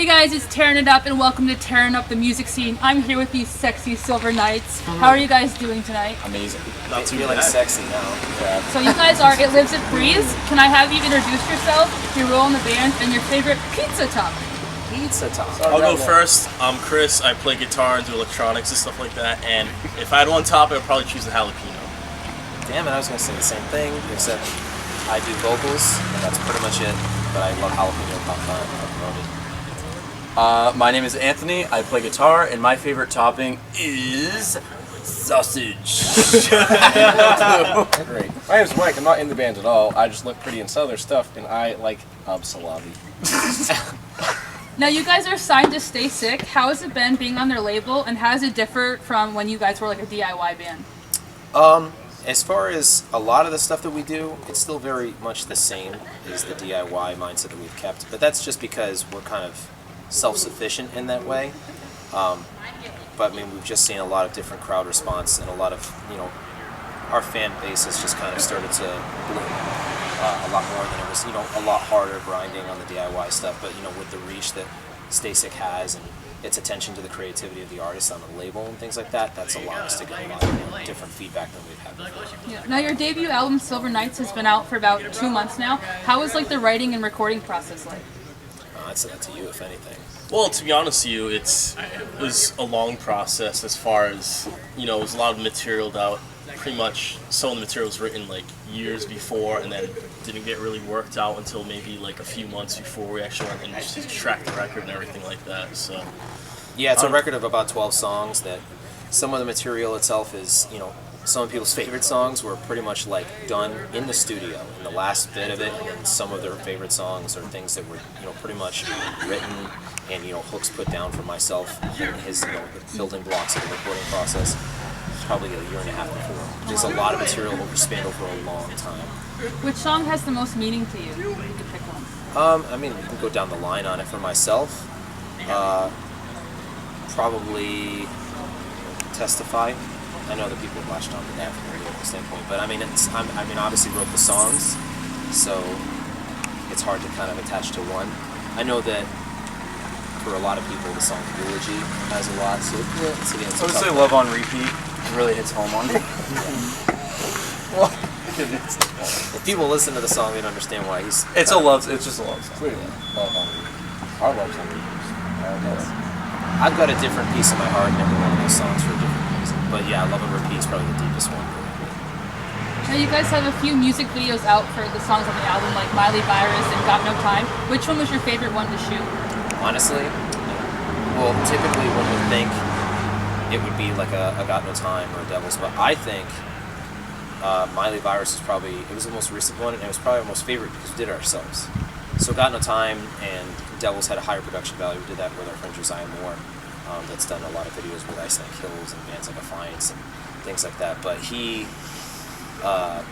Hey guys, it's Taryn It Up and welcome to Taryn Up the Music Scene. I'm here with these sexy Silver Knights. How are you guys doing tonight? Amazing. Not too feeling sexy now. Yeah. So you guys are It Lives, It Breathes. Can I have you introduce yourself, your role in the band, and your favorite pizza topping? Pizza top. I'll go first. I'm Chris. I play guitar and do electronics and stuff like that. And if I had one topic, I'd probably choose the jalapeno. Damn it, I was going to say the same thing, except I do vocals, and that's pretty much it. But I love jalapeno popcorn. My name is Anthony. I play guitar, and my favorite topping is sausage. Great. My name's Mike. I'm not in the band at all. I just look pretty and sell their stuff, and I like salami. Now you guys are signed to Stay Sick. How has it been being on their label, and how does it differ from when you guys were like a DIY band? As far as a lot of the stuff that we do, it's still very much the same as the DIY mindset that we've kept. But that's just because we're kind of self-sufficient in that way. But I mean, we've just seen a lot of different crowd response, and a lot of, our fan base has just kind of started to bloom a lot more than it was, a lot harder grinding on the DIY stuff. But, with the reach that Stay Sick has and its attention to the creativity of the artist on the label and things like that, that's allowed us to get a lot of different feedback than we've had before. Yeah. Now your debut album, Silver Knights, has been out for about 2 months now. How was like the writing and recording process like? I'd say that to you, if anything. Well, to be honest with you, it was a long process as far as, it was a lot of material out. Pretty much some of the material was written like years before and then didn't get really worked out until maybe like a few months before we actually went and just tracked the record and everything like that. So yeah, it's a record of about 12 songs that some of the material itself is, some of people's favorite songs were pretty much like done in the studio in the last bit of it, and then some of their favorite songs are things that were, pretty much written and, hooks put down for myself and his, the building blocks of the recording process. Probably a year and a half before. There's a lot of material spanned over a long time. Which song has the most meaning to you? If you could pick one. I mean, you can go down the line on it. For myself, probably Testify. I know that people have latched on to that from a lyrical standpoint, but I mean, obviously wrote the songs, so it's hard to kind of attach to one. I know that for a lot of people, the song Eulogy has a lot, so it's again. I would say Love on Repeat really hits home on me. Well, if people listen to the song, they'd understand why he's. It's just a love song. Clearly, love on repeat. Our love song. I've got a different piece in my heart in every one of those songs for a different reason. But yeah, Love and Repeat is probably the deepest one. Now you guys have a few music videos out for the songs on the album, like Miley Virus and Got No Time. Which one was your favorite one to shoot? Honestly, well, typically one would think it would be like a Got No Time or a Devils, but I think Miley Virus was the most recent one, and it was probably our most favorite because we did it ourselves. So Got No Time and Devils had a higher production value. We did that with our friend Josiah Moore, that's done a lot of videos with Iceland Kills and bands like Affiance and things like that. But we had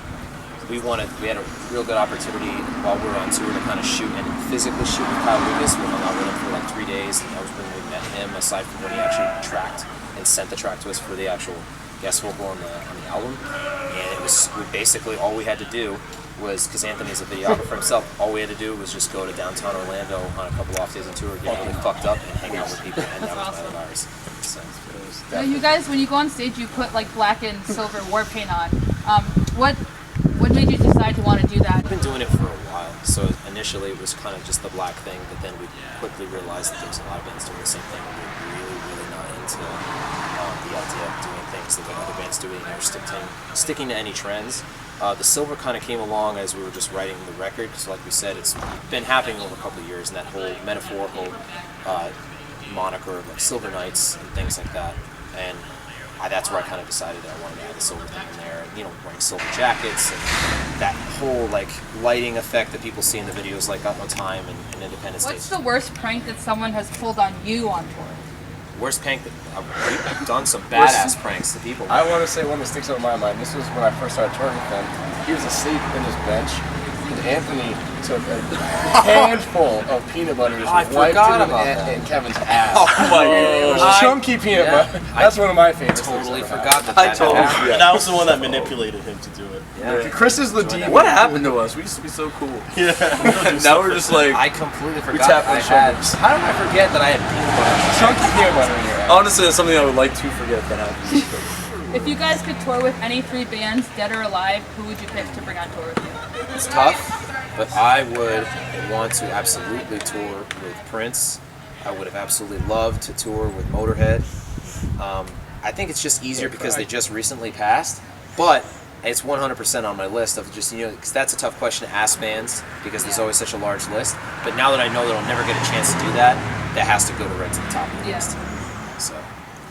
a real good opportunity while we were on tour to kind of shoot and physically shoot with Kyle Lucas. We hung out with him for like 3 days, and that was when we met him, aside from when he actually tracked and sent the track to us for the actual guest vocal on the album. And it was basically all we had to do was, because Anthony's a videographer himself, all we had to do was just go to downtown Orlando on a couple off days on tour, get really fucked up, and hang out with people, and that was Miley Virus. So, Now you guys, when you go on stage, you put like black and silver war paint on. What made you decide to want to do that? We've been doing it for a while, so initially it was kind of just the black thing, but then we quickly realized that there was a lot of bands doing the same thing, and we were really, really not into the idea of doing things the way other bands do it, or sticking to any trends. The silver kind of came along as we were just writing the record, because like we said, it's been happening over a couple of years, and that whole metaphorical moniker of like Silver Knights and things like that, and that's where I kind of decided that I wanted to add the silver thing in there, and, wearing silver jackets, and that whole like lighting effect that people see in the videos like Got No Time and Independence Day. What's the worst prank that someone has pulled on you on tour? Worst prank that we've done some badass pranks to people. I want to say one that sticks out in my mind. This was when I first started touring with him. He was asleep in his bench, and Anthony took a handful of peanut butter and I wiped forgot it about that. in Kevin's ass. Oh my It was god. chunky peanut yeah. butter. That's one of my favorites. Totally I've ever forgot that. I that totally happened. forgot. And I was the one that manipulated him to do it. Yeah. had. Chris is the demon. What happened to us? We used to be so cool. Yeah. Now we're just like I completely forgot tapped that I on had. shoulders. How did I forget that I had peanut butter? Chunky peanut butter in your ass. honestly that's something I would like to forget that happened. If you guys could tour with any 3 bands, dead or alive, who would you pick to bring on tour with you? It's tough, but I would want to absolutely tour with Prince. I would have absolutely loved to tour with Motorhead. I think it's just easier because they just recently passed, but it's 100% on my list of just, because that's a tough question to ask bands because there's always such a large list. But now that I know that I'll never get a chance to do that, that has to go right to the top of the Yeah. list. So.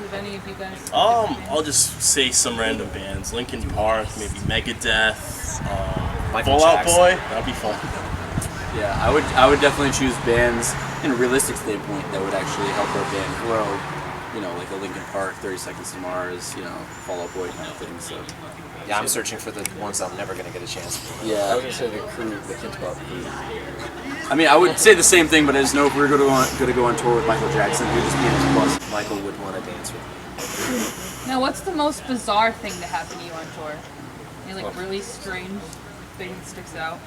Have any of you guys? I'll just say some random bands. Linkin Park, maybe Megadeth, Michael Fall Out Jackson. Boy. That'd be fun. Yeah, I would definitely choose bands in a realistic standpoint that would actually help our band grow. Like a Linkin Park, 30 Seconds to Mars, Fall Out Boy kind of thing. So Yeah, I'm searching for the ones I'm never going to get a chance for. I yeah, was gonna say the crew, the Kid Club crew. I mean I would say the same thing, but I just know if we were going to go on tour with Michael Jackson, we'd just be in his plus. Michael would want to dance with me. Now, what's the most bizarre thing to happen to you on tour? Any really strange thing that sticks out?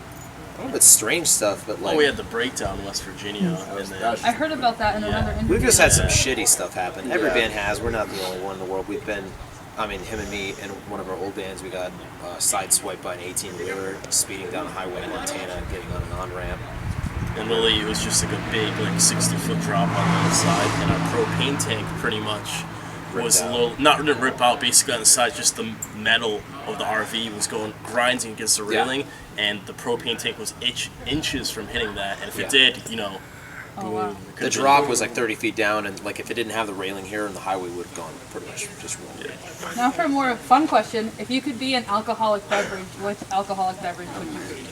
A little bit strange stuff, but like Oh, we had the breakdown in West Virginia, and then I heard about that in another interview. we've just had some shitty stuff happen. Every Yeah. band has. We're not the only one in the world. We've been, him and me and one of our old bands, we got sideswiped by an 18-wheeler speeding down a highway in Montana and getting on an on-ramp. and really it was just like a big 60-foot drop on the other side, and our propane tank pretty much was out. a little not didn't rip out, basically on the side, just the metal of the RV was going grinding against the Yeah. railing, and the propane tank was inches from hitting that, and if Yeah. it did, Oh, wow. it The could've been- drop was like 30 feet down, and like if it didn't have the railing here, and the highway would have gone pretty much just ruined. Now, for a more fun question, if you could be an alcoholic beverage, what alcoholic beverage would you be?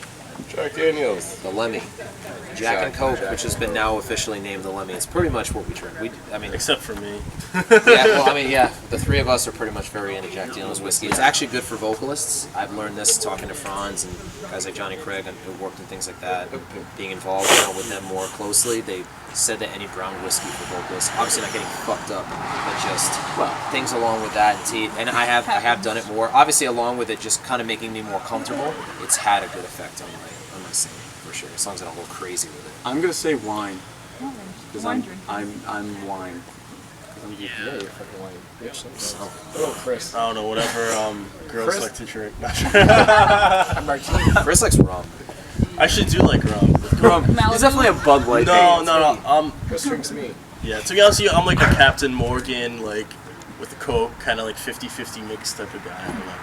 Jack Daniels. The Lemmy. Jack and Coke, which has been now officially named the Lemmy. It's pretty much what we drink. except for me. The three of us are pretty much very into Jack Daniel's whiskey. It's actually good for vocalists. I've learned this talking to Franz and guys like Johnny Craig who worked in things like that, being involved with them more closely. They said that any brown whiskey for vocalists, obviously not getting fucked up, but just things along with that and tea. And I have done it more. Obviously, along with it, just kind of making me more comfortable. It's had a good effect on my singing for sure. As long as I don't go crazy with it. I'm gonna say wine. Because Wine I'm drinking. wine. Yeah, you're fucking lame. Bitch, oh, Chris. I don't know, whatever girls Chris? like to drink. I'm Martini. Chris likes rum. I should do like rum. He's definitely a Bud Light. No. Chris drinks me. Yeah, to be honest with you, I'm like a Captain Morgan, like with the Coke, kind of like 50-50 mix type of guy. I don't know.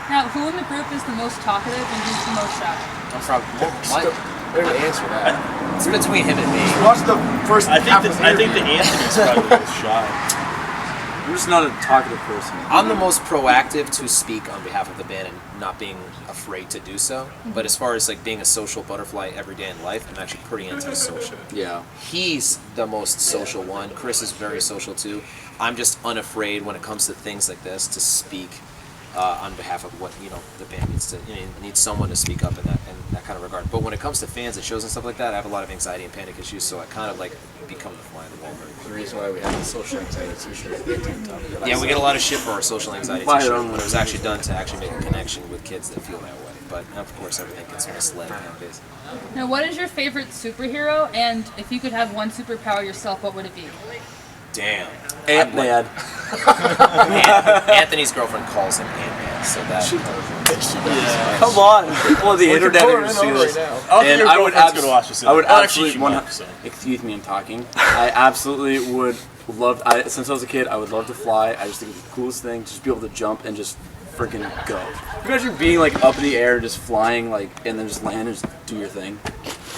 Now, who in the group is the most talkative and who's the most shy? I'm probably. Wait a minute, answer that. It's between him and me. Watch the first I half think of the interview. Anthony's probably the most shy. I'm just not a talkative person. I'm the most proactive to speak on behalf of the band and not being afraid to do so. But as far as like being a social butterfly every day in life, I'm actually pretty antisocial. Yeah. He's the most social one. Chris is very social too. I'm just unafraid when it comes to things like this to speak on behalf of what the band needs to needs someone to speak up in that kind of regard. But when it comes to fans and shows and stuff like that, I have a lot of anxiety and panic issues, so I kind of like become the fly on the wall. The reason why we have the social anxiety t-shirt. Yeah, we get a lot of shit for our social anxiety Buy it t-shirt online. when it was actually done to actually make a connection with kids that feel that way. But of course, everything gets misled nowadays. Now, what is your favorite superhero? And if you could have one superpower yourself, what would it be? Damn. Ant-Man. Anthony's girlfriend calls him Ant-Man, so that. Come on. Well, the internet Put her is in serious. right now. I don't think And your I would girlfriend's gonna watch this. I would Well, actually, absolutely she might, so. excuse me, I'm talking. I absolutely would love. Since I was a kid, I would love to fly. I just think it's the coolest thing, just be able to jump and just freaking go. Imagine being like up in the air, just flying, like, and then just land and just do your thing.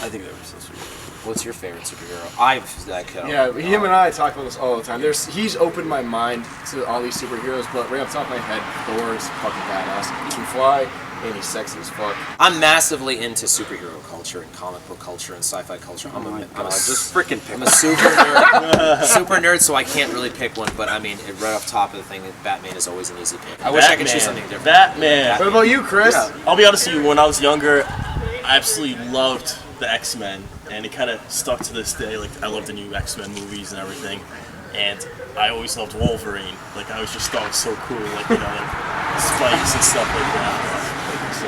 I think that would be so sweet. What's your favorite superhero? Yeah, him and I talk about this all the time. He's opened my mind to all these superheroes, but right off the top of my head, Thor is fucking badass. He can fly, and he's sexy as fuck. I'm massively into superhero culture and comic book culture and sci-fi culture. I'm a Just freaking pick I'm a super nerd, so I can't really pick one. But I mean, right off the top of the thing, Batman is always an easy pick. I wish I could choose something different. Batman. What about you, Chris? Yeah. I'll be honest with you, when I was younger, absolutely loved the X-Men, and it kind of stuck to this day. Like, I love the new X-Men movies and everything, and I always loved Wolverine. Like, I always just thought it was so cool, like, you know, like spikes and stuff like that. So,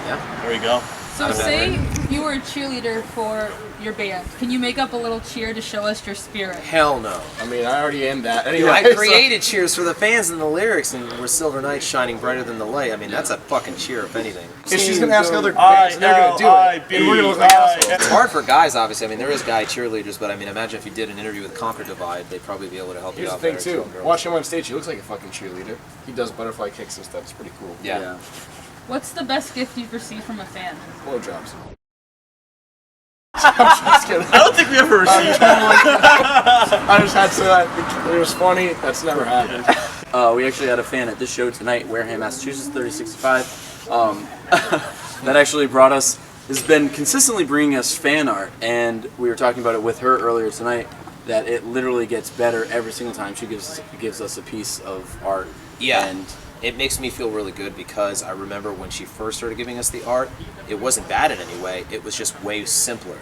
Yeah. there you go. So say you were a cheerleader for your band. Can you make up a little cheer to show us your spirit? Hell no. I mean, I already am that. Anyway, I created cheers for the fans in the lyrics, and we're silver night shining brighter than the light. I mean, that's a fucking cheer, if anything. If she's gonna ask other bands, and they're gonna do it, and we're gonna look like assholes. It's hard for guys, obviously. I mean, there is guy cheerleaders, but I mean, imagine if you did an interview with Conquer Divide, they'd probably be able to help Here's you the out thing better, too. girls. Watch him on stage. He looks like a fucking cheerleader. He does butterfly kicks and stuff. It's pretty cool. Yeah. What's the best gift you've received from a fan? Blowjobs. I'm just kidding. I don't think we ever received I just had to say that. It was funny. That's never happened. We actually had a fan at this show tonight, Wareham, Massachusetts, 3065. That actually brought us, has been consistently bringing us fan art, and we were talking about it with her earlier tonight, that it literally gets better every single time she gives us a piece of art. Yeah. And it makes me feel really good because I remember when she first started giving us the art, it wasn't bad in any way. It was just way simpler.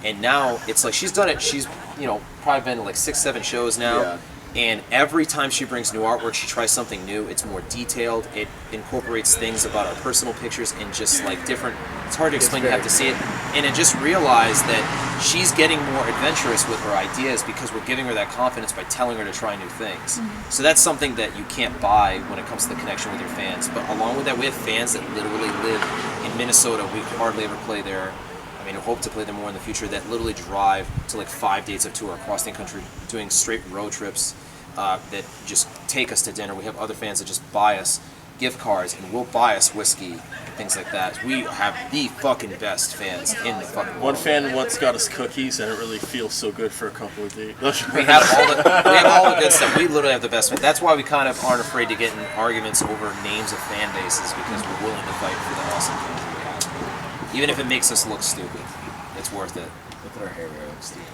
And now it's like she's done it. She's, you know, probably been to like 6-7 shows now. Yeah. And every time she brings new artwork, she tries something new. It's more detailed. It incorporates things about our personal pictures and just like different. It's hard to explain. You have to see it. And I just realized that she's getting more adventurous with her ideas because we're giving her that confidence by telling her to try new things. So that's something that you can't buy when it comes to the connection with your fans. But along with that, we have fans that literally live in Minnesota. We hardly ever play there. I mean, I hope to play them more in the future, that literally drive to like 5 days of tour across the country, doing straight road trips that just take us to dinner. We have other fans that just buy us gift cards and will buy us whiskey, things like that. We have the fucking best fans in the fucking world. One fan once got us cookies, and it really feels so good for a couple of days. We have all the good stuff. We literally have the best fans. That's why we kind of aren't afraid to get in arguments over names of fan bases, because we're willing to fight for the awesome fans we have. Even if it makes us look stupid, it's worth it. Look at our hair. We look stupid.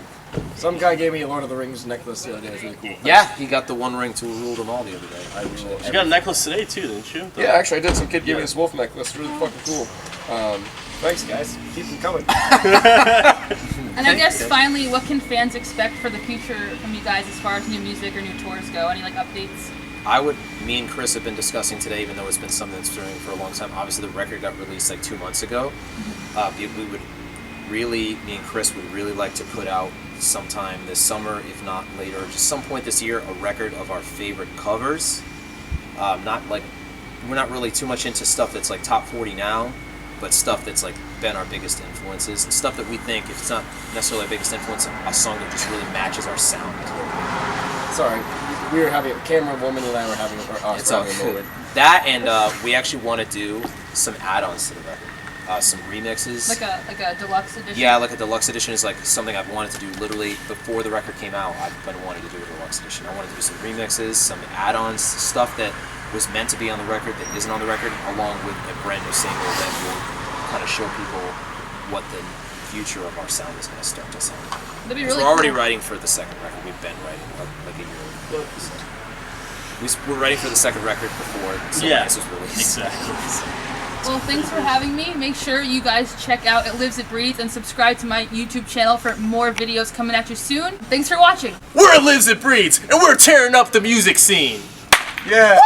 Some guy gave me a Lord of the Rings necklace the other day. It was really cool. Yeah, he got the one ring to rule them all the other day. I wish You got a necklace today too, didn't you? Yeah, actually, I did. Some kid gave me this wolf necklace. It's really fucking cool. Thanks, guys. Keep them coming. And I guess finally, what can fans expect for the future from you guys as far as new music or new tours go? Any like updates? Me and Chris have been discussing today, even though it's been something that's brewing for a long time. Obviously, the record got released like 2 months ago. Me and Chris would really like to put out sometime this summer, if not later, just some point this year, a record of our favorite covers. We're not really too much into stuff that's like top 40 now, but stuff that's like been our biggest influences, stuff that we think, if it's not necessarily our biggest influence, a song that just really matches our sound. Sorry, we were having a camera woman and I were having It's all good. That, and we actually want to do some add-ons to the record. Some remixes. Like a deluxe edition? Yeah, like a deluxe edition is like something I've wanted to do literally before the record came out. I've been wanting to do a deluxe edition. I wanted to do some remixes, some add-ons, stuff that was meant to be on the record that isn't on the record, along with a brand new single that will kind of show people what the future of our sound is going to start to sound like. That'd be really We're already cool. writing for the second record. We've been writing like a year ago. So. We're writing for the second record before someone else was released. Exactly. Well, thanks for having me. Make sure you guys check out It Lives, It Breathes and subscribe to my YouTube channel for more videos coming at you soon. Thanks for watching. We're It Lives, It Breathes, and we're tearing up the music scene. Yeah.